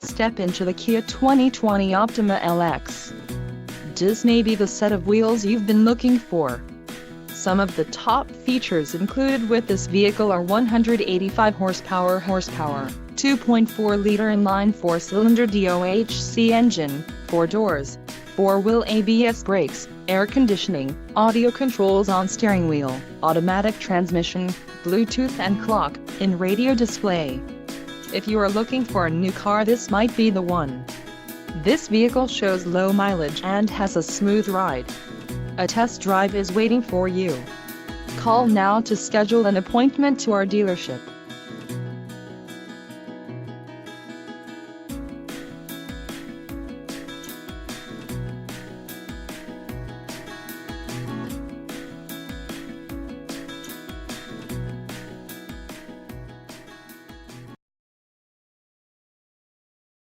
Step into the Kia 2020 Optima LX. This may be the set of wheels you've been looking for. Some of the top features included with this vehicle are 185 horsepower, 2.4-liter inline 4-cylinder DOHC engine, 4 doors, 4-wheel ABS brakes, air conditioning, audio controls on steering wheel, automatic transmission, Bluetooth and clock-in radio display. If you are looking for a new car, this might be the one. This vehicle shows low mileage and has a smooth ride. A test drive is waiting for you. Call now to schedule an appointment to our dealership.